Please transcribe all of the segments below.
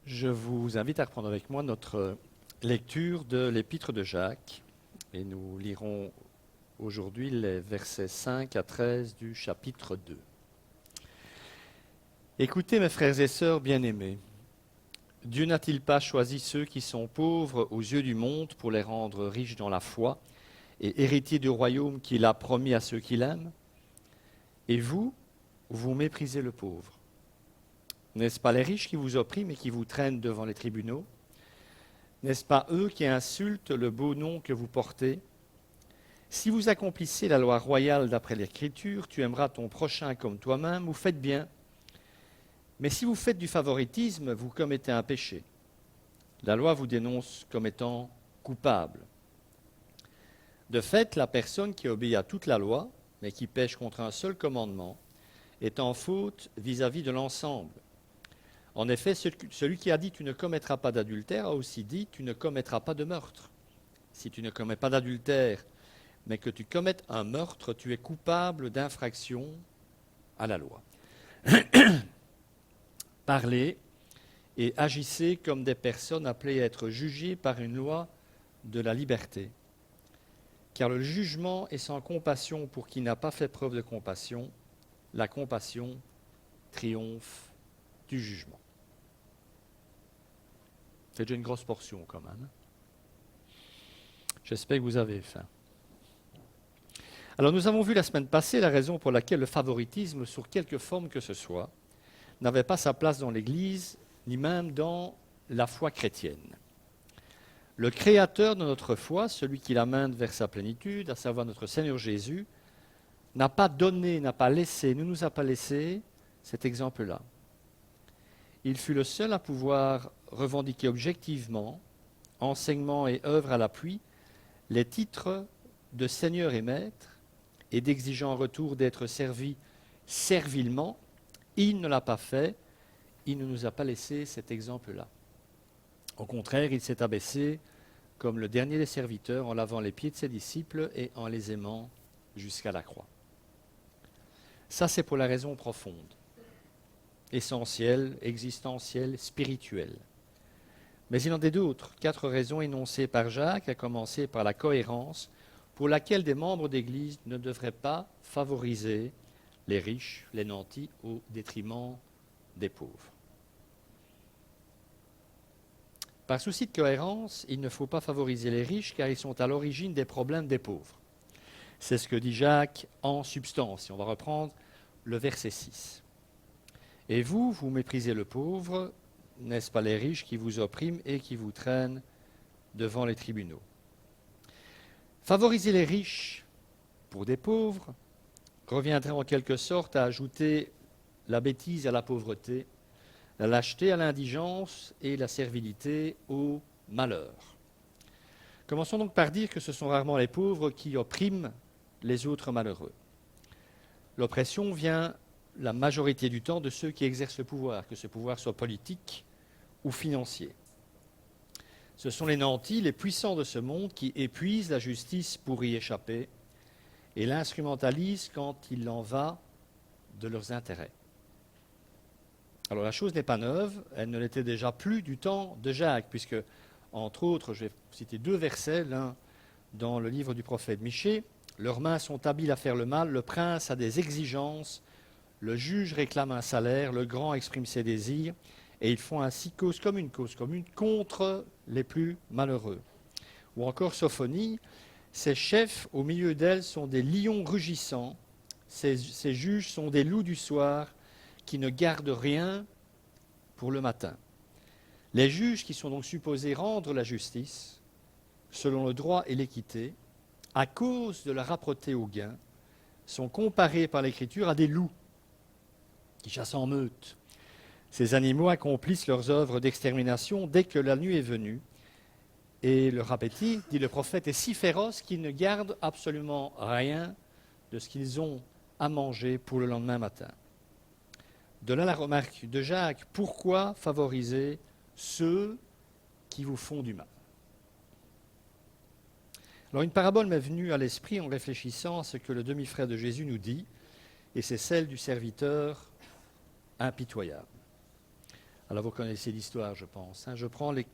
Je vous invite à reprendre avec moi notre lecture de l'Épître de Jacques et nous lirons aujourd'hui les versets 5 à 13 du chapitre 2. Écoutez mes frères et sœurs bien-aimés, Dieu n'a-t-il pas choisi ceux qui sont pauvres aux yeux du monde pour les rendre riches dans la foi et héritiers du royaume qu'il a promis à ceux qui l'aiment? Et vous, vous méprisez le pauvre. N'est-ce pas les riches qui vous oppriment et qui vous traînent devant les tribunaux? N'est-ce pas eux qui insultent le beau nom que vous portez? Si vous accomplissez la loi royale d'après l'Écriture, tu aimeras ton prochain comme toi-même, vous faites bien. Mais si vous faites du favoritisme, vous commettez un péché. La loi vous dénonce comme étant coupable. De fait, la personne qui obéit à toute la loi, mais qui pêche contre un seul commandement, est en faute vis-à-vis de l'ensemble. En effet, celui qui a dit « tu ne commettras pas d'adultère » a aussi dit « tu ne commettras pas de meurtre ». Si tu ne commets pas d'adultère, mais que tu commettes un meurtre, tu es coupable d'infraction à la loi. Parlez et agissez comme des personnes appelées à être jugées par une loi de la liberté. Car le jugement est sans compassion pour qui n'a pas fait preuve de compassion. La compassion triomphe du jugement. C'est déjà une grosse portion quand même. J'espère que vous avez faim. Alors nous avons vu la semaine passée la raison pour laquelle le favoritisme, sous quelque forme que ce soit, n'avait pas sa place dans l'Église, ni même dans la foi chrétienne. Le créateur de notre foi, celui qui l'amène vers sa plénitude, à savoir notre Seigneur Jésus, n'a pas donné, n'a pas laissé, ne nous a pas laissé cet exemple-là. Il fut le seul à pouvoir revendiquer objectivement, enseignement et œuvre à l'appui, les titres de Seigneur et Maître, et d'exigeant en retour d'être servi servilement. Il ne l'a pas fait, il ne nous a pas laissé cet exemple-là. Au contraire, il s'est abaissé comme le dernier des serviteurs en lavant les pieds de ses disciples et en les aimant jusqu'à la croix. Ça, c'est pour la raison profonde, essentielle, existentielle, spirituelle. Mais il en est d'autres, 4 raisons énoncées par Jacques, à commencer par la cohérence, pour laquelle des membres d'Église ne devraient pas favoriser les riches, les nantis, au détriment des pauvres. Par souci de cohérence, il ne faut pas favoriser les riches car ils sont à l'origine des problèmes des pauvres. C'est ce que dit Jacques en substance. Et on va reprendre le verset 6. Et vous, vous méprisez le pauvre, n'est-ce pas les riches qui vous oppriment et qui vous traînent devant les tribunaux? Favoriser les riches pour des pauvres reviendrait en quelque sorte à ajouter la bêtise à la pauvreté, la lâcheté à l'indigence et la servilité au malheur. Commençons donc par dire que ce sont rarement les pauvres qui oppriment les autres malheureux. L'oppression vient la majorité du temps de ceux qui exercent le pouvoir, que ce pouvoir soit politique ou financier. Ce sont les nantis, les puissants de ce monde, qui épuisent la justice pour y échapper et l'instrumentalisent quand il en va de leurs intérêts. Alors la chose n'est pas neuve, elle ne l'était déjà plus du temps de Jacques, puisque, entre autres, je vais citer 2 versets, l'un dans le livre du prophète Michée, « Leurs mains sont habiles à faire le mal, le prince a des exigences, le juge réclame un salaire, le grand exprime ses désirs, et ils font ainsi cause commune contre les plus malheureux. » Ou encore Sophonie, « Ces chefs au milieu d'elles sont des lions rugissants, ces juges sont des loups du soir, qui ne gardent rien pour le matin. » Les juges qui sont donc supposés rendre la justice, selon le droit et l'équité, à cause de leur âpreté au gain, sont comparés par l'Écriture à des loups qui chassent en meute. Ces animaux accomplissent leurs œuvres d'extermination dès que la nuit est venue, et leur appétit, dit le prophète, est si féroce qu'ils ne gardent absolument rien de ce qu'ils ont à manger pour le lendemain matin. De là la remarque de Jacques, pourquoi favoriser ceux qui vous font du mal? Alors une parabole m'est venue à l'esprit en réfléchissant à ce que le demi-frère de Jésus nous dit, et c'est celle du serviteur impitoyable. Alors vous connaissez l'histoire, je pense. Je prends les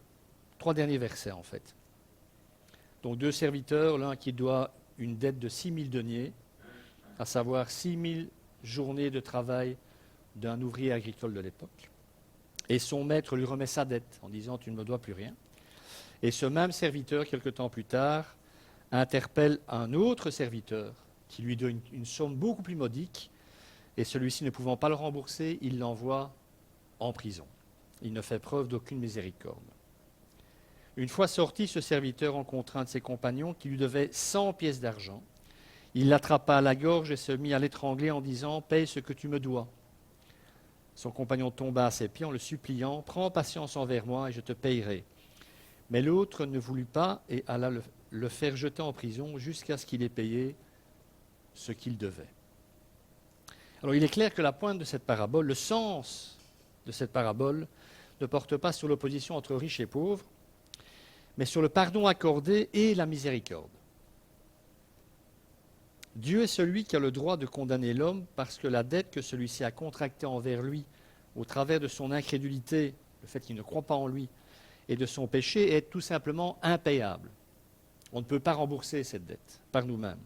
3 derniers versets, en fait. Donc 2 serviteurs, l'un qui doit une dette de 6 000 deniers, à savoir 6 000 journées de travail d'un ouvrier agricole de l'époque. Et son maître lui remet sa dette en disant « tu ne me dois plus rien ». Et ce même serviteur, quelque temps plus tard, interpelle un autre serviteur qui lui donne une somme beaucoup plus modique, et celui-ci ne pouvant pas le rembourser, il l'envoie en prison. Il ne fait preuve d'aucune miséricorde. Une fois sorti, ce serviteur rencontra un de ses compagnons qui lui devait 100 pièces d'argent. Il l'attrapa à la gorge et se mit à l'étrangler en disant « Paye ce que tu me dois ». Son compagnon tomba à ses pieds en le suppliant « Prends patience envers moi et je te payerai ». Mais l'autre ne voulut pas et alla le faire jeter en prison jusqu'à ce qu'il ait payé ce qu'il devait. Alors il est clair que la pointe de cette parabole, le sens de cette parabole, ne porte pas sur l'opposition entre riches et pauvres, mais sur le pardon accordé et la miséricorde. Dieu est celui qui a le droit de condamner l'homme parce que la dette que celui-ci a contractée envers lui au travers de son incrédulité, le fait qu'il ne croit pas en lui, et de son péché est tout simplement impayable. On ne peut pas rembourser cette dette par nous-mêmes.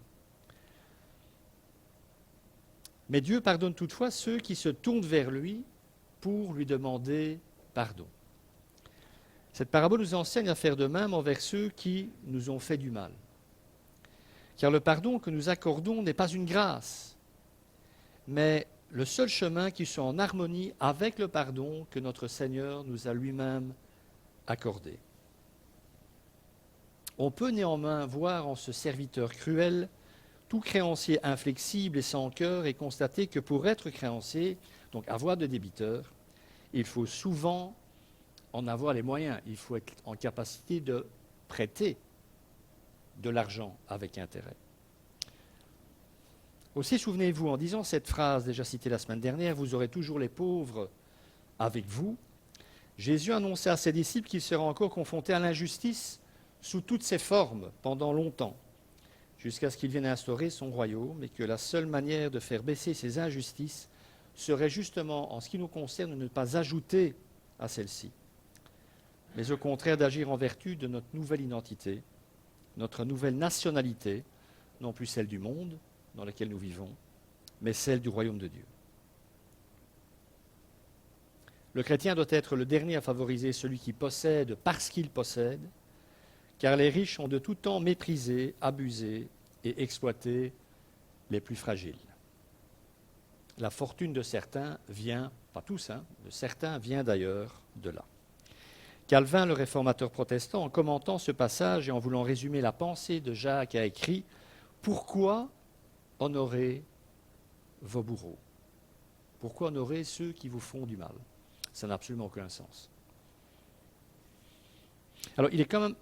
Mais Dieu pardonne toutefois ceux qui se tournent vers lui pour lui demander pardon. Cette parabole nous enseigne à faire de même envers ceux qui nous ont fait du mal. Car le pardon que nous accordons n'est pas une grâce, mais le seul chemin qui soit en harmonie avec le pardon que notre Seigneur nous a lui-même accordé. On peut néanmoins voir en ce serviteur cruel tout créancier inflexible et sans cœur et constater que pour être créancier, donc avoir de débiteurs, il faut souvent en avoir les moyens. Il faut être en capacité de prêter de l'argent avec intérêt. Aussi, souvenez-vous, en disant cette phrase déjà citée la semaine dernière, vous aurez toujours les pauvres avec vous, Jésus annonçait à ses disciples qu'il serait encore confronté à l'injustice sous toutes ses formes pendant longtemps, jusqu'à ce qu'il vienne instaurer son royaume, et que la seule manière de faire baisser ces injustices serait justement, en ce qui nous concerne, de ne pas ajouter à celle-ci, mais au contraire d'agir en vertu de notre nouvelle identité, notre nouvelle nationalité, non plus celle du monde dans lequel nous vivons, mais celle du royaume de Dieu. Le chrétien doit être le dernier à favoriser celui qui possède parce qu'il possède, car les riches ont de tout temps méprisé, abusé et exploité les plus fragiles. La fortune de certains vient, pas tous, de certains vient d'ailleurs de là. Calvin, le réformateur protestant, en commentant ce passage et en voulant résumer la pensée de Jacques, a écrit « Pourquoi honorer vos bourreaux? Pourquoi honorer ceux qui vous font du mal ?» Ça n'a absolument aucun sens. Alors, il est quand même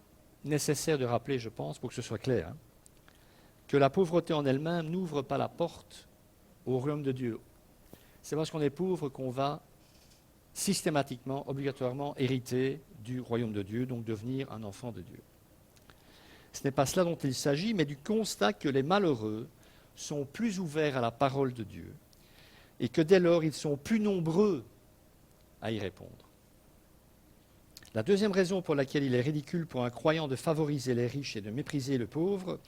nécessaire de rappeler, je pense, pour que ce soit clair, que la pauvreté en elle-même n'ouvre pas la porte au royaume de Dieu. C'est parce qu'on est pauvre qu'on va systématiquement, obligatoirement hériter du royaume de Dieu, donc devenir un enfant de Dieu. Ce n'est pas cela dont il s'agit, mais du constat que les malheureux sont plus ouverts à la parole de Dieu et que dès lors, ils sont plus nombreux à y répondre. La deuxième raison pour laquelle il est ridicule pour un croyant de favoriser les riches et de mépriser le pauvre,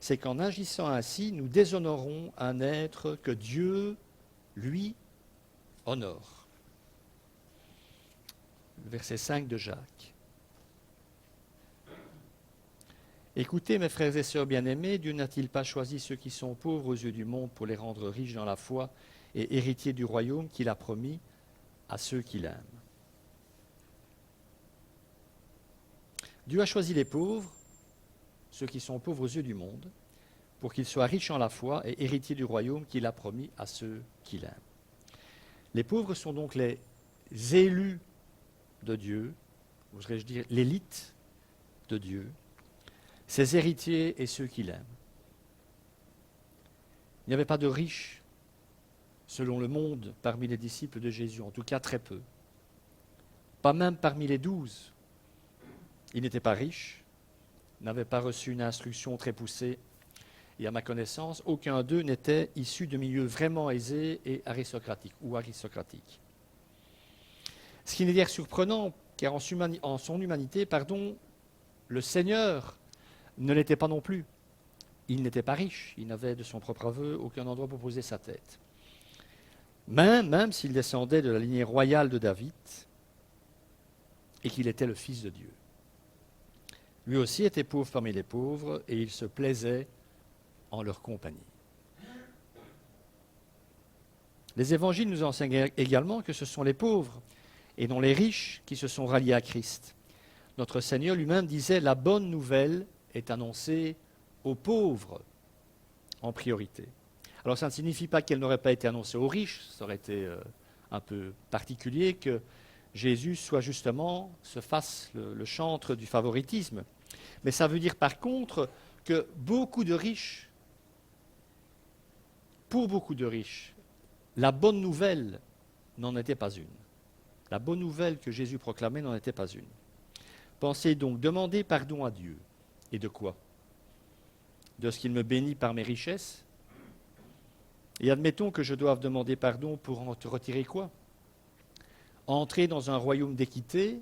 c'est qu'en agissant ainsi, nous déshonorons un être que Dieu, lui, honore. Le verset 5 de Jacques. Écoutez, mes frères et sœurs bien-aimés, Dieu n'a-t-il pas choisi ceux qui sont pauvres aux yeux du monde pour les rendre riches dans la foi et héritiers du royaume qu'il a promis à ceux qui l'aiment? Dieu a choisi les pauvres, ceux qui sont pauvres aux yeux du monde, pour qu'ils soient riches en la foi et héritiers du royaume qu'il a promis à ceux qui l'aiment. Les pauvres sont donc les élus de Dieu, oserais-je dire l'élite de Dieu, ses héritiers et ceux qui l'aiment. Il n'y avait pas de riches, selon le monde, parmi les disciples de Jésus, en tout cas très peu. Pas même parmi les 12. Ils n'étaient pas riches, n'avaient pas reçu une instruction très poussée, et à ma connaissance, aucun d'eux n'était issu de milieux vraiment aisés et aristocratiques ou aristocratiques. Ce qui n'est guère surprenant, car en son humanité, le Seigneur ne l'était pas non plus. Il n'était pas riche, il n'avait de son propre aveu aucun endroit pour poser sa tête. Même s'il descendait de la lignée royale de David et qu'il était le Fils de Dieu. Lui aussi était pauvre parmi les pauvres et il se plaisait en leur compagnie. Les évangiles nous enseignent également que ce sont les pauvres et non les riches qui se sont ralliés à Christ. Notre Seigneur lui-même disait « La bonne nouvelle est annoncée aux pauvres en priorité ». Alors ça ne signifie pas qu'elle n'aurait pas été annoncée aux riches, ça aurait été un peu particulier que Jésus se fasse le chantre du favoritisme. Mais ça veut dire par contre que pour beaucoup de riches, la bonne nouvelle n'en était pas une. La bonne nouvelle que Jésus proclamait n'en était pas une. Pensez donc, demander pardon à Dieu. Et de quoi? De ce qu'il me bénit par mes richesses? Et admettons que je doive demander pardon pour en te retirer quoi? Entrer dans un royaume d'équité,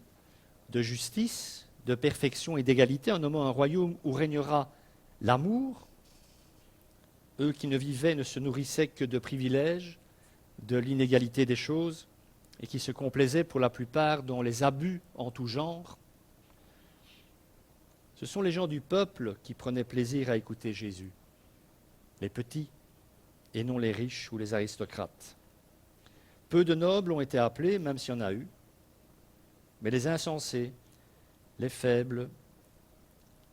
de justice, de perfection et d'égalité, en nommant un royaume où régnera l'amour. Eux qui ne vivaient ne se nourrissaient que de privilèges, de l'inégalité des choses, et qui se complaisaient pour la plupart dans les abus en tout genre. Ce sont les gens du peuple qui prenaient plaisir à écouter Jésus, les petits, et non les riches ou les aristocrates. Peu de nobles ont été appelés, même s'il y en a eu, mais les insensés, les faibles,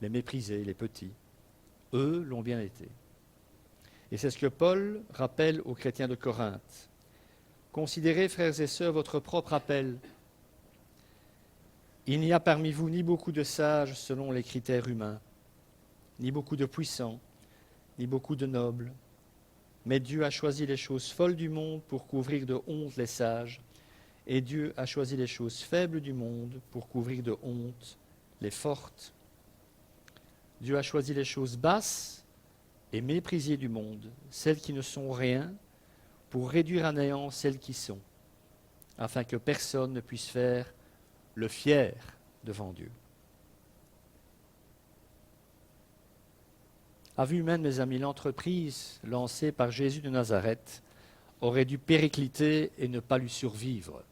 les méprisés, les petits, eux l'ont bien été. Et c'est ce que Paul rappelle aux chrétiens de Corinthe. Considérez, frères et sœurs, votre propre appel. Il n'y a parmi vous ni beaucoup de sages selon les critères humains, ni beaucoup de puissants, ni beaucoup de nobles. Mais Dieu a choisi les choses folles du monde pour couvrir de honte les sages, et Dieu a choisi les choses faibles du monde pour couvrir de honte les fortes. Dieu a choisi les choses basses et méprisées du monde, celles qui ne sont rien, pour réduire à néant celles qui sont, afin que personne ne puisse faire le fier devant Dieu. À vue humaine, mes amis, l'entreprise lancée par Jésus de Nazareth aurait dû péricliter et ne pas lui survivre.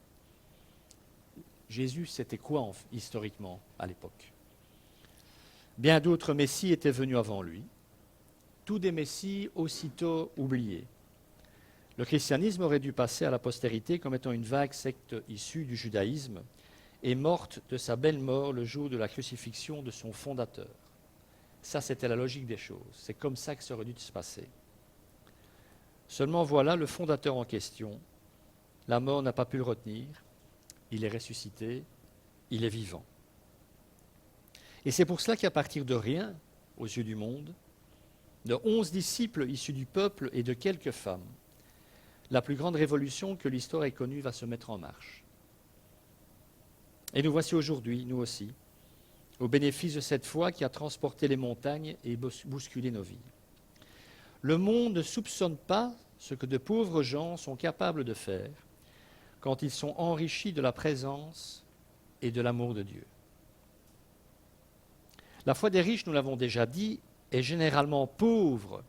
Jésus, c'était quoi historiquement à l'époque? Bien d'autres messies étaient venus avant lui, tous des messies aussitôt oubliés. Le christianisme aurait dû passer à la postérité comme étant une vague secte issue du judaïsme et morte de sa belle mort le jour de la crucifixion de son fondateur. Ça, c'était la logique des choses. C'est comme ça que ça aurait dû se passer. Seulement voilà, le fondateur en question, la mort n'a pas pu le retenir, il est ressuscité, il est vivant. Et c'est pour cela qu'à partir de rien, aux yeux du monde, de 11 disciples issus du peuple et de quelques femmes, la plus grande révolution que l'histoire ait connue va se mettre en marche. Et nous voici aujourd'hui, nous aussi, au bénéfice de cette foi qui a transporté les montagnes et bousculé nos vies. Le monde ne soupçonne pas ce que de pauvres gens sont capables de faire quand ils sont enrichis de la présence et de l'amour de Dieu. La foi des riches, nous l'avons déjà dit, est généralement pauvre,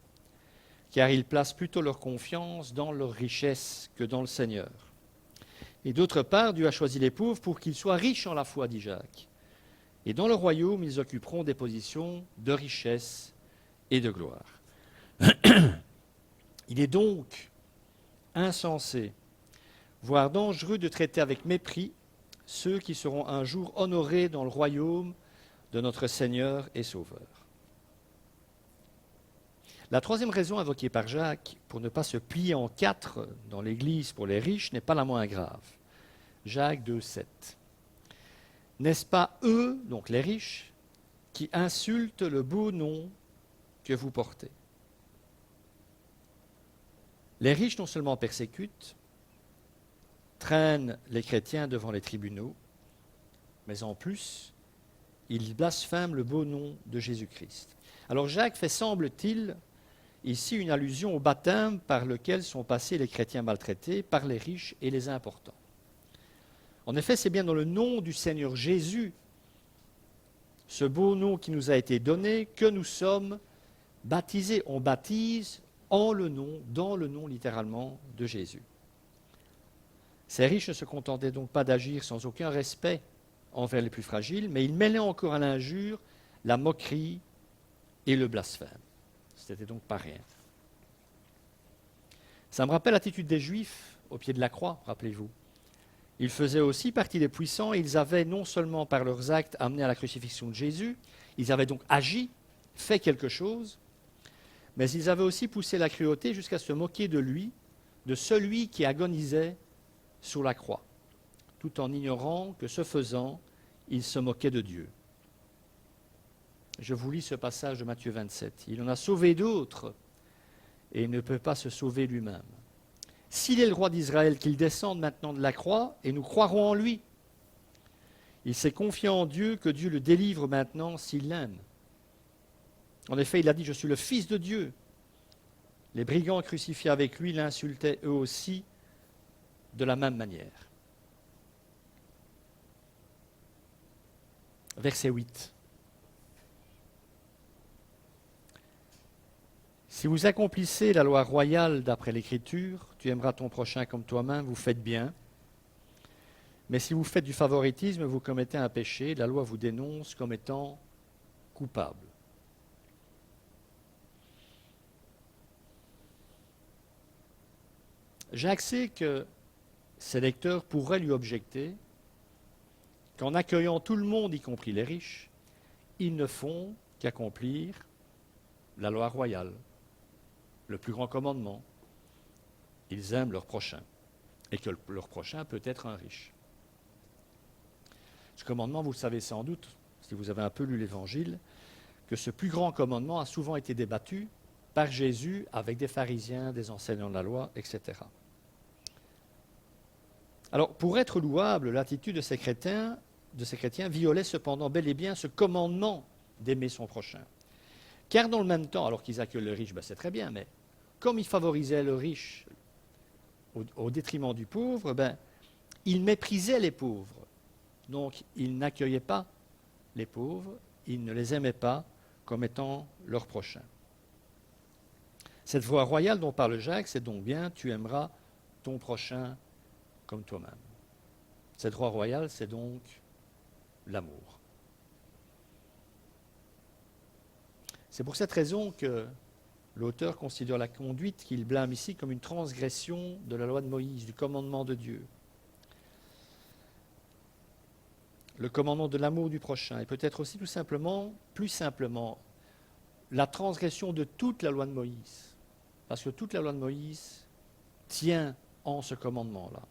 car ils placent plutôt leur confiance dans leur richesse que dans le Seigneur. Et d'autre part, Dieu a choisi les pauvres pour qu'ils soient riches en la foi, dit Jacques. Et dans le royaume, ils occuperont des positions de richesse et de gloire. Il est donc insensé, voire dangereux de traiter avec mépris ceux qui seront un jour honorés dans le royaume de notre Seigneur et Sauveur. La troisième raison invoquée par Jacques pour ne pas se plier en quatre dans l'Église pour les riches n'est pas la moins grave. Jacques 2,7. N'est-ce pas eux, donc les riches, qui insultent le beau nom que vous portez? Les riches non seulement persécutent, traînent les chrétiens devant les tribunaux, mais en plus, ils blasphèment le beau nom de Jésus-Christ. Alors Jacques fait, semble-t-il, ici une allusion au baptême par lequel sont passés les chrétiens maltraités par les riches et les importants. En effet, c'est bien dans le nom du Seigneur Jésus, ce beau nom qui nous a été donné, que nous sommes baptisés. On baptise en le nom, dans le nom littéralement de Jésus. Ces riches ne se contentaient donc pas d'agir sans aucun respect envers les plus fragiles, mais ils mêlaient encore à l'injure la moquerie et le blasphème. C'était donc pas rien. Ça me rappelle l'attitude des Juifs au pied de la croix, rappelez-vous. Ils faisaient aussi partie des puissants et ils avaient non seulement par leurs actes amené à la crucifixion de Jésus, ils avaient donc agi, fait quelque chose, mais ils avaient aussi poussé la cruauté jusqu'à se moquer de lui, de celui qui agonisait sur la croix, tout en ignorant que ce faisant, ils se moquaient de Dieu. Je vous lis ce passage de Matthieu 27. Il en a sauvé d'autres et il ne peut pas se sauver lui-même. S'il est le roi d'Israël, qu'il descende maintenant de la croix et nous croirons en lui. Il s'est confié en Dieu, que Dieu le délivre maintenant s'il l'aime. En effet, il a dit « Je suis le Fils de Dieu ». Les brigands crucifiés avec lui l'insultaient eux aussi de la même manière. Verset 8. Si vous accomplissez la loi royale d'après l'Écriture, tu aimeras ton prochain comme toi-même, vous faites bien. Mais si vous faites du favoritisme, vous commettez un péché, la loi vous dénonce comme étant coupable. Jacques sait que ses lecteurs pourraient lui objecter qu'en accueillant tout le monde, y compris les riches, ils ne font qu'accomplir la loi royale, le plus grand commandement. Ils aiment leur prochain, et que leur prochain peut être un riche. Ce commandement, vous le savez sans doute, si vous avez un peu lu l'Évangile, que ce plus grand commandement a souvent été débattu par Jésus avec des pharisiens, des enseignants de la loi, etc. Alors, pour être louable, l'attitude de ces chrétiens violait cependant bel et bien ce commandement d'aimer son prochain. Car dans le même temps, alors qu'ils accueillent le riche, c'est très bien, mais comme ils favorisaient le riche au détriment du pauvre, ils méprisaient les pauvres. Donc, ils n'accueillaient pas les pauvres, ils ne les aimaient pas comme étant leurs prochains. Cette voie royale dont parle Jacques, c'est donc bien « tu aimeras ton prochain comme toi-même ». Cette voie royale, c'est donc l'amour. C'est pour cette raison que l'auteur considère la conduite qu'il blâme ici comme une transgression de la loi de Moïse, du commandement de Dieu. Le commandement de l'amour du prochain, et peut-être aussi tout simplement, plus simplement, la transgression de toute la loi de Moïse. Parce que toute la loi de Moïse tient en ce commandement-là.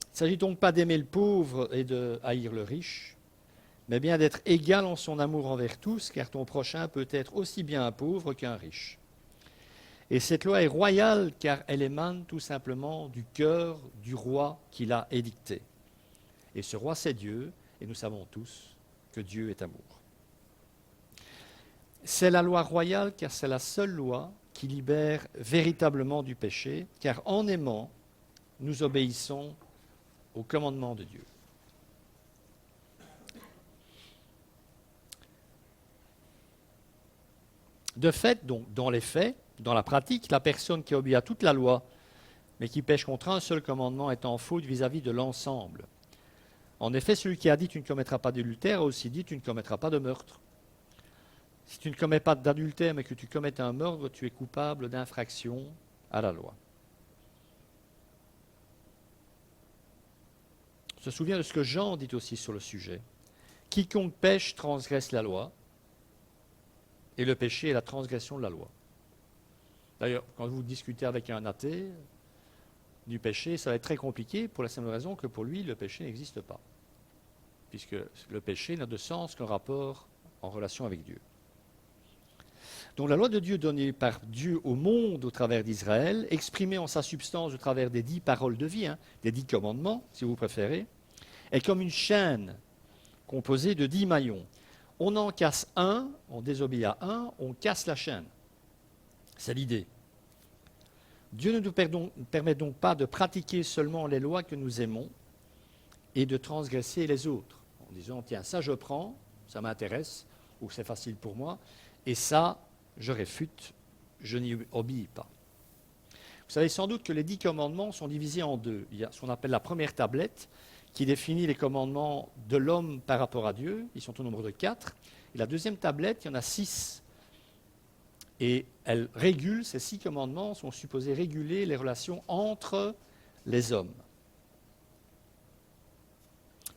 Il ne s'agit donc pas d'aimer le pauvre et de haïr le riche, mais bien d'être égal en son amour envers tous, car ton prochain peut être aussi bien un pauvre qu'un riche. Et cette loi est royale, car elle émane tout simplement du cœur du roi qui l'a édictée. Et ce roi, c'est Dieu, et nous savons tous que Dieu est amour. C'est la loi royale, car c'est la seule loi qui libère véritablement du péché, car en aimant, nous obéissons au commandement de Dieu. De fait, donc, dans les faits, dans la pratique, la personne qui obéit à toute la loi, mais qui pêche contre un seul commandement, est en faute vis-à-vis de l'ensemble. En effet, celui qui a dit « tu ne commettras pas d'adultère » a aussi dit « tu ne commettras pas de meurtre ». Si tu ne commets pas d'adultère, mais que tu commets un meurtre, tu es coupable d'infraction à la loi. On se souvient de ce que Jean dit aussi sur le sujet. Quiconque pêche transgresse la loi, et le péché est la transgression de la loi. D'ailleurs, quand vous discutez avec un athée du péché, ça va être très compliqué pour la simple raison que pour lui, le péché n'existe pas. Puisque le péché n'a de sens qu'un rapport en relation avec Dieu. Donc la loi de Dieu donnée par Dieu au monde au travers d'Israël, exprimée en sa substance au travers des 10 paroles de vie, des 10 commandements, si vous préférez, est comme une chaîne composée de 10 maillons. On en casse un, on désobéit à un, on casse la chaîne. C'est l'idée. Dieu ne nous permet donc pas de pratiquer seulement les lois que nous aimons et de transgresser les autres, en disant, tiens, ça je prends, ça m'intéresse, ou c'est facile pour moi, et ça, je réfute, je n'y obéis pas. Vous savez sans doute que les 10 commandements sont divisés en deux. Il y a ce qu'on appelle la première tablette, qui définit les commandements de l'homme par rapport à Dieu. Ils sont au nombre de 4. Et la deuxième tablette, il y en a 6. Et elle régule, ces 6 commandements sont supposés réguler les relations entre les hommes.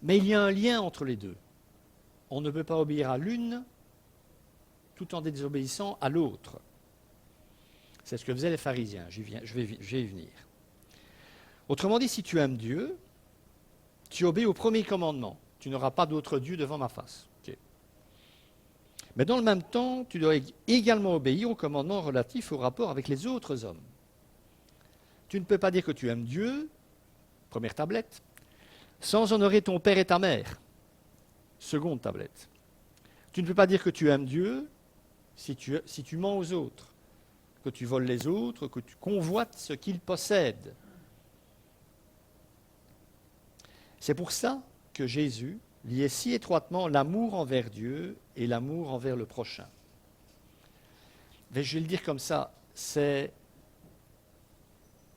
Mais il y a un lien entre les deux. On ne peut pas obéir à l'une tout en désobéissant à l'autre. C'est ce que faisaient les pharisiens. Je vais y venir. Autrement dit, si tu aimes Dieu, tu obéis au premier commandement. Tu n'auras pas d'autre Dieu devant ma face. Okay. Mais dans le même temps, tu dois également obéir au commandement relatif au rapport avec les autres hommes. Tu ne peux pas dire que tu aimes Dieu, première tablette, sans honorer ton père et ta mère, seconde tablette. Tu ne peux pas dire que tu aimes Dieu si tu mens aux autres, que tu voles les autres, que tu convoites ce qu'ils possèdent. C'est pour ça que Jésus liait si étroitement l'amour envers Dieu et l'amour envers le prochain. Mais je vais le dire comme ça, c'est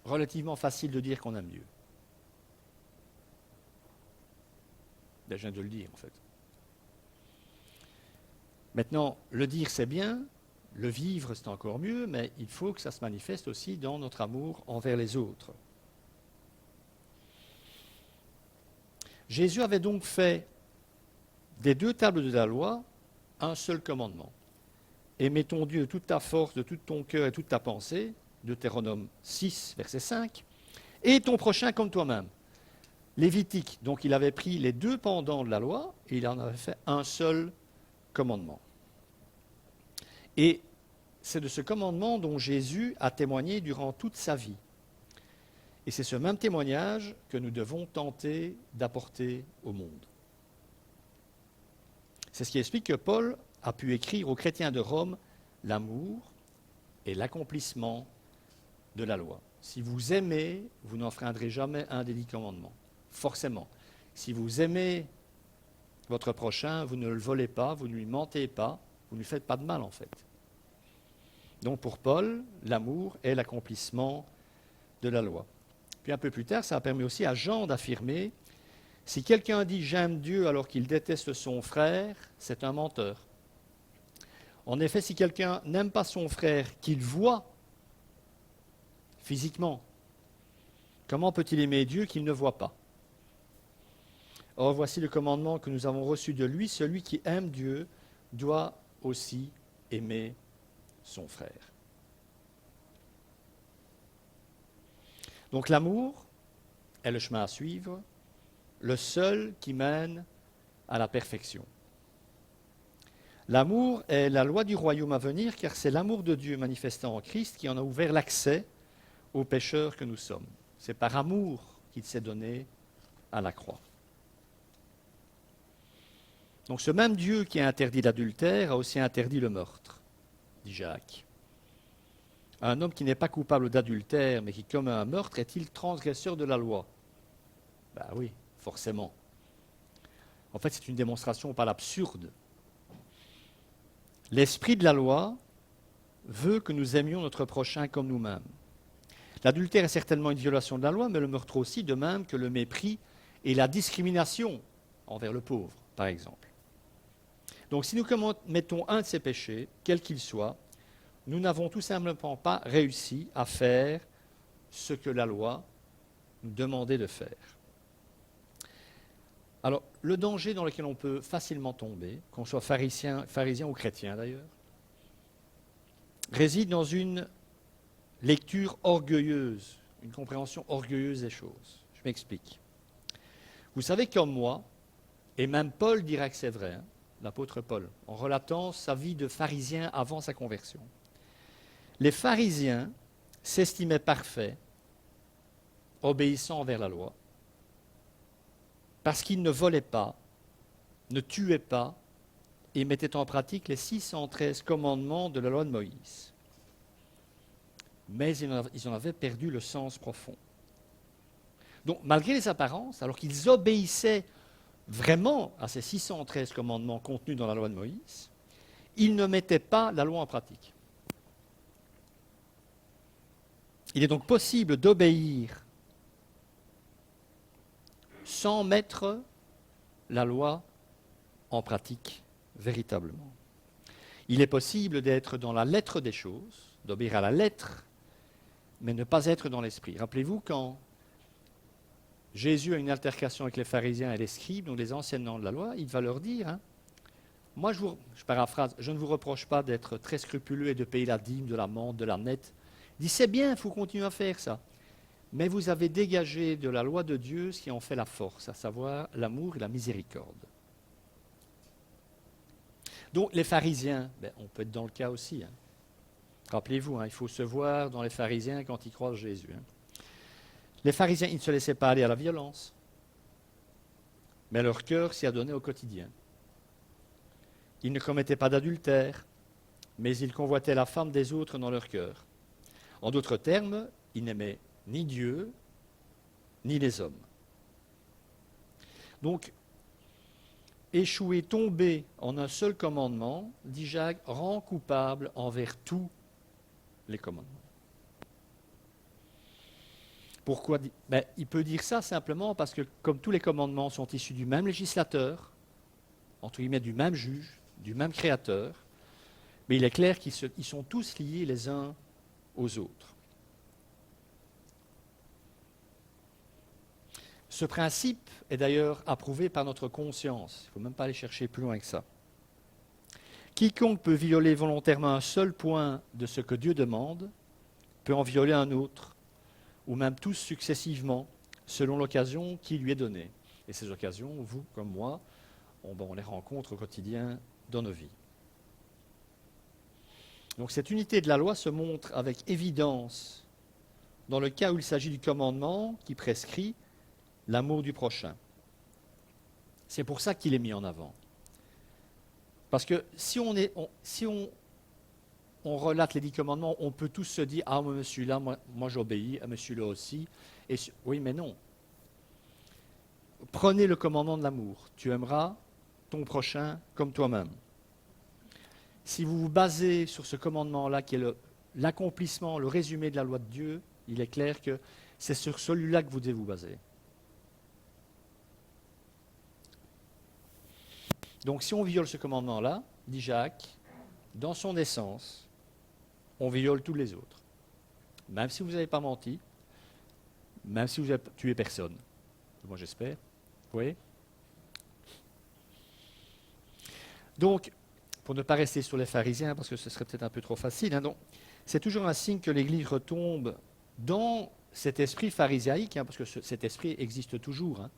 relativement facile de dire qu'on aime Dieu. Je viens de le dire, en fait. Maintenant, le dire, c'est bien, le vivre, c'est encore mieux, mais il faut que ça se manifeste aussi dans notre amour envers les autres. Jésus avait donc fait des 2 tables de la loi un seul commandement. Aimez ton Dieu de toute ta force, de tout ton cœur et toute ta pensée, Deutéronome 6, verset 5, et ton prochain comme toi-même. Lévitique, donc il avait pris les 2 pendants de la loi et il en avait fait un seul commandement. Et c'est de ce commandement dont Jésus a témoigné durant toute sa vie. Et c'est ce même témoignage que nous devons tenter d'apporter au monde. C'est ce qui explique que Paul a pu écrire aux chrétiens de Rome l'amour et l'accomplissement de la loi. Si vous aimez, vous n'enfreindrez jamais un des 10 commandements. Forcément. Si vous aimez votre prochain, vous ne le volez pas, vous ne lui mentez pas, vous ne lui faites pas de mal en fait. Donc pour Paul, l'amour est l'accomplissement de la loi. Puis un peu plus tard, ça a permis aussi à Jean d'affirmer « Si quelqu'un dit « j'aime Dieu » alors qu'il déteste son frère, c'est un menteur. En effet, si quelqu'un n'aime pas son frère qu'il voit physiquement, comment peut-il aimer Dieu qu'il ne voit pas ? Or, voici le commandement que nous avons reçu de lui, celui qui aime Dieu doit aussi aimer son frère. Donc l'amour est le chemin à suivre, le seul qui mène à la perfection. L'amour est la loi du royaume à venir, car c'est l'amour de Dieu manifesté en Christ qui en a ouvert l'accès aux pécheurs que nous sommes. C'est par amour qu'il s'est donné à la croix. Donc ce même Dieu qui a interdit l'adultère a aussi interdit le meurtre, dit Jacques. Un homme qui n'est pas coupable d'adultère, mais qui commet un meurtre, est-il transgresseur de la loi ? Ben oui, forcément. En fait, c'est une démonstration par l'absurde. L'esprit de la loi veut que nous aimions notre prochain comme nous-mêmes. L'adultère est certainement une violation de la loi, mais le meurtre aussi, de même que le mépris et la discrimination envers le pauvre, par exemple. Donc si nous commettons un de ces péchés, quel qu'il soit, nous n'avons tout simplement pas réussi à faire ce que la loi nous demandait de faire. Alors, le danger dans lequel on peut facilement tomber, qu'on soit pharisien ou chrétien d'ailleurs, réside dans une lecture orgueilleuse, une compréhension orgueilleuse des choses. Je m'explique. Vous savez, comme moi, et même Paul dira que c'est vrai, hein, l'apôtre Paul, en relatant sa vie de pharisien avant sa conversion. Les pharisiens s'estimaient parfaits, obéissant envers la loi, parce qu'ils ne volaient pas, ne tuaient pas et mettaient en pratique les 613 commandements de la loi de Moïse. mais ils en avaient perdu le sens profond. Donc, malgré les apparences, alors qu'ils obéissaient vraiment à ces 613 commandements contenus dans la loi de Moïse, ils ne mettaient pas la loi en pratique. Il est donc possible d'obéir sans mettre la loi en pratique véritablement. Il est possible d'être dans la lettre des choses, d'obéir à la lettre, mais ne pas être dans l'esprit. Rappelez-vous quand Jésus a une altercation avec les pharisiens et les scribes, donc les enseignants de la loi, il va leur dire, moi je paraphrase, je ne vous reproche pas d'être très scrupuleux et de payer la dîme, de la menthe, de la nette. Il dit, c'est bien, il faut continuer à faire ça. Mais vous avez dégagé de la loi de Dieu ce qui en fait la force, à savoir l'amour et la miséricorde. Donc les pharisiens, on peut être dans le cas aussi. Rappelez-vous, il faut se voir dans les pharisiens quand ils croisent Jésus. Les pharisiens, ils ne se laissaient pas aller à la violence, mais leur cœur s'y adonnait au quotidien. Ils ne commettaient pas d'adultère, mais ils convoitaient la femme des autres dans leur cœur. En d'autres termes, ils n'aimaient ni Dieu, ni les hommes. Donc, échouer, tomber en un seul commandement, dit Jacques, rend coupable envers tous les commandements. Pourquoi? Il peut dire ça simplement parce que, comme tous les commandements sont issus du même législateur, entre guillemets du même juge, du même créateur, mais il est clair qu'ils sont tous liés les uns aux autres. Ce principe est d'ailleurs approuvé par notre conscience. Il ne faut même pas aller chercher plus loin que ça. Quiconque peut violer volontairement un seul point de ce que Dieu demande, peut en violer un autre, ou même tous successivement, selon l'occasion qui lui est donnée. Et ces occasions, vous comme moi, on les rencontre au quotidien dans nos vies. Donc cette unité de la loi se montre avec évidence dans le cas où il s'agit du commandement qui prescrit l'amour du prochain. C'est pour ça qu'il est mis en avant. Parce que si on relate les 10 commandements, on peut tous se dire « Ah, moi, celui-là, moi j'obéis, à celui-là aussi. » Oui, mais non. Prenez le commandement de l'amour. Tu aimeras ton prochain comme toi-même. Si vous vous basez sur ce commandement-là, qui est l'accomplissement, le résumé de la loi de Dieu, il est clair que c'est sur celui-là que vous devez vous baser. Donc si on viole ce commandement-là, dit Jacques, dans son essence, on viole tous les autres. Même si vous n'avez pas menti, même si vous n'avez tué personne. Moi j'espère. Vous voyez? Donc, pour ne pas rester sur les pharisiens, parce que ce serait peut-être un peu trop facile, donc, c'est toujours un signe que l'Église retombe dans cet esprit pharisaïque, parce que cet esprit existe toujours.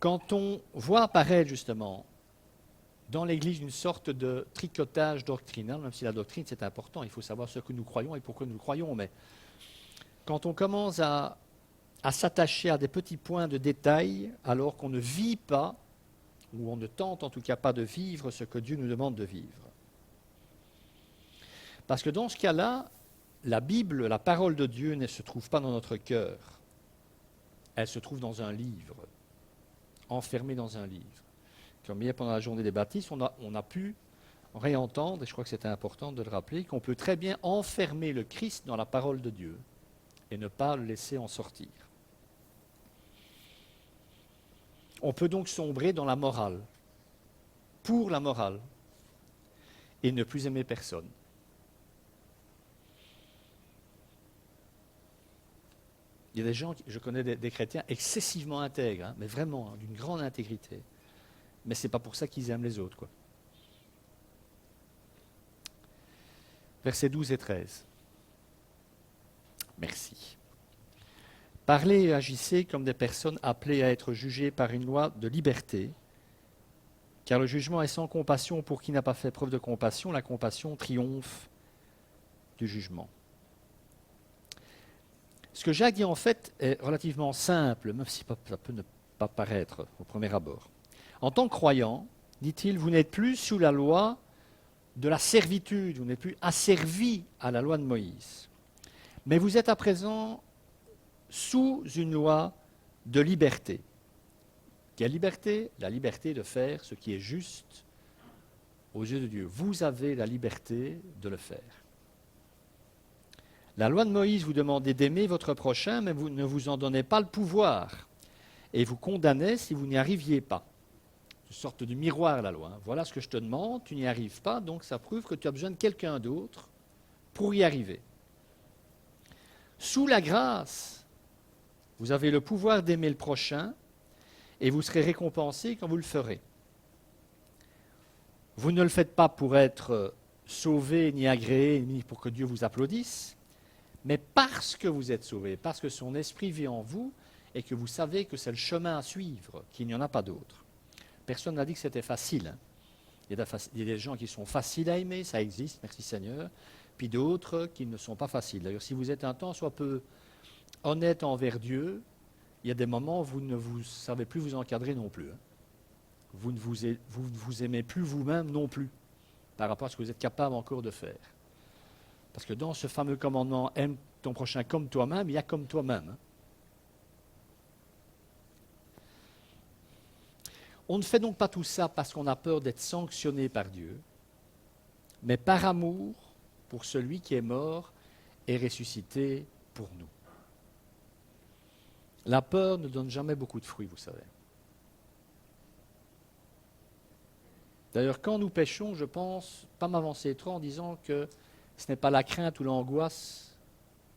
Quand on voit apparaître justement dans l'Église une sorte de tricotage doctrinal, même si la doctrine c'est important, il faut savoir ce que nous croyons et pourquoi nous le croyons, mais quand on commence à s'attacher à des petits points de détail alors qu'on ne vit pas, ou on ne tente en tout cas pas de vivre ce que Dieu nous demande de vivre. Parce que dans ce cas-là, la Bible, la parole de Dieu ne se trouve pas dans notre cœur, elle se trouve dans un livre. Enfermé dans un livre. Comme hier pendant la journée des baptistes, on a pu réentendre, et je crois que c'était important de le rappeler, qu'on peut très bien enfermer le Christ dans la parole de Dieu et ne pas le laisser en sortir. On peut donc sombrer dans la morale, pour la morale, et ne plus aimer personne. Il y a des gens, je connais des chrétiens excessivement intègres, mais vraiment, d'une grande intégrité. Mais ce n'est pas pour ça qu'ils aiment les autres. Versets 12 et 13. Merci. Parlez et agissez comme des personnes appelées à être jugées par une loi de liberté, car le jugement est sans compassion pour qui n'a pas fait preuve de compassion. La compassion triomphe du jugement. Ce que Jacques dit en fait est relativement simple, même si ça peut ne pas paraître au premier abord. En tant que croyant, dit-il, vous n'êtes plus sous la loi de la servitude, vous n'êtes plus asservis à la loi de Moïse. Mais vous êtes à présent sous une loi de liberté. Quelle liberté? La liberté de faire ce qui est juste aux yeux de Dieu. Vous avez la liberté de le faire. La loi de Moïse vous demandait d'aimer votre prochain, mais vous ne vous en donnez pas le pouvoir. Et vous condamnez si vous n'y arriviez pas. Une sorte de miroir, la loi. Voilà ce que je te demande, tu n'y arrives pas, donc ça prouve que tu as besoin de quelqu'un d'autre pour y arriver. Sous la grâce, vous avez le pouvoir d'aimer le prochain et vous serez récompensé quand vous le ferez. Vous ne le faites pas pour être sauvé, ni agréé, ni pour que Dieu vous applaudisse, mais parce que vous êtes sauvé, parce que son esprit vit en vous et que vous savez que c'est le chemin à suivre, qu'il n'y en a pas d'autre. Personne n'a dit que c'était facile. Hein. Il y a des gens qui sont faciles à aimer, ça existe, merci Seigneur, puis d'autres qui ne sont pas faciles. D'ailleurs, si vous êtes un temps soit peu honnête envers Dieu, il y a des moments où vous ne vous savez plus vous encadrer non plus. Hein. Vous ne vous aimez plus vous-même non plus, par rapport à ce que vous êtes capable encore de faire. Parce que dans ce fameux commandement « aime ton prochain comme toi-même », il y a comme toi-même. Hein. On ne fait donc pas tout ça parce qu'on a peur d'être sanctionné par Dieu, mais par amour pour celui qui est mort et ressuscité pour nous. La peur ne donne jamais beaucoup de fruits, vous savez. D'ailleurs, quand nous péchons, je pense pas m'avancer trop en disant que ce n'est pas la crainte ou l'angoisse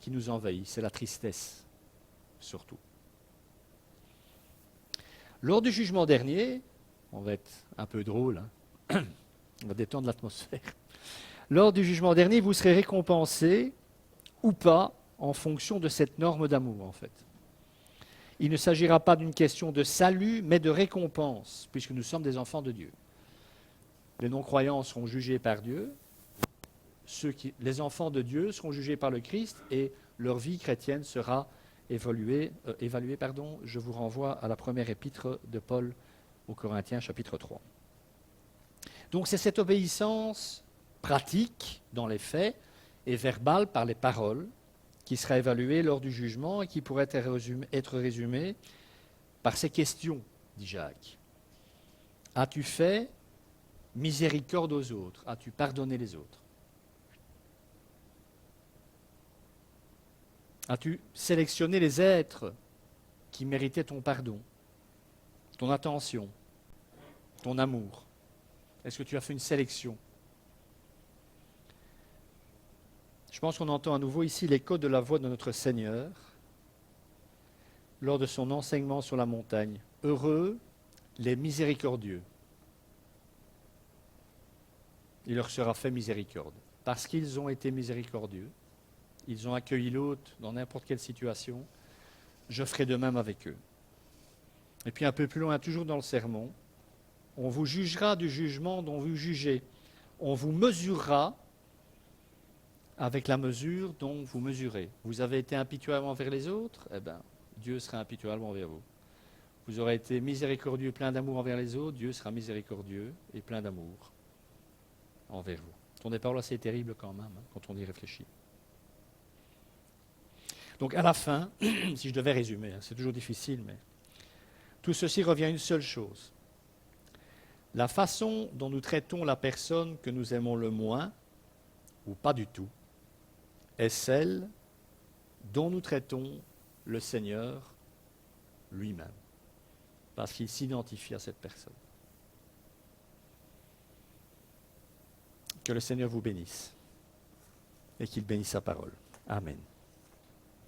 qui nous envahit, c'est la tristesse, surtout. Lors du jugement dernier, on va être un peu drôle, hein, on va détendre l'atmosphère. Lors du jugement dernier, vous serez récompensés ou pas en fonction de cette norme d'amour, en fait. Il ne s'agira pas d'une question de salut, mais de récompense, puisque nous sommes des enfants de Dieu. Les non-croyants seront jugés par Dieu, les enfants de Dieu seront jugés par le Christ, et leur vie chrétienne sera évaluée. Je vous renvoie à la première épître de Paul aux Corinthiens, chapitre 3. Donc c'est cette obéissance pratique dans les faits et verbale par les paroles qui sera évaluée lors du jugement et qui pourrait être résumée par ces questions, dit Jacques. As-tu fait miséricorde aux autres? As-tu pardonné les autres? As-tu sélectionné les êtres qui méritaient ton pardon, ton attention, ton amour? Est-ce que tu as fait une sélection? Je pense qu'on entend à nouveau ici l'écho de la voix de notre Seigneur lors de son enseignement sur la montagne. Heureux les miséricordieux. Il leur sera fait miséricorde. Parce qu'ils ont été miséricordieux, ils ont accueilli l'autre dans n'importe quelle situation, je ferai de même avec eux. Et puis un peu plus loin, toujours dans le sermon, on vous jugera du jugement dont vous jugez. On vous mesurera avec la mesure dont vous mesurez. Vous avez été impitoyable envers les autres, eh bien, Dieu sera impitoyable envers vous. Vous aurez été miséricordieux, plein d'amour envers les autres, Dieu sera miséricordieux et plein d'amour envers vous. Ce sont des paroles assez terribles quand même, hein, quand on y réfléchit. Donc à la fin, si je devais résumer, hein, c'est toujours difficile, mais tout ceci revient à une seule chose. La façon dont nous traitons la personne que nous aimons le moins, ou pas du tout, est celle dont nous traitons le Seigneur lui-même, parce qu'il s'identifie à cette personne. Que le Seigneur vous bénisse et qu'il bénisse sa parole. Amen.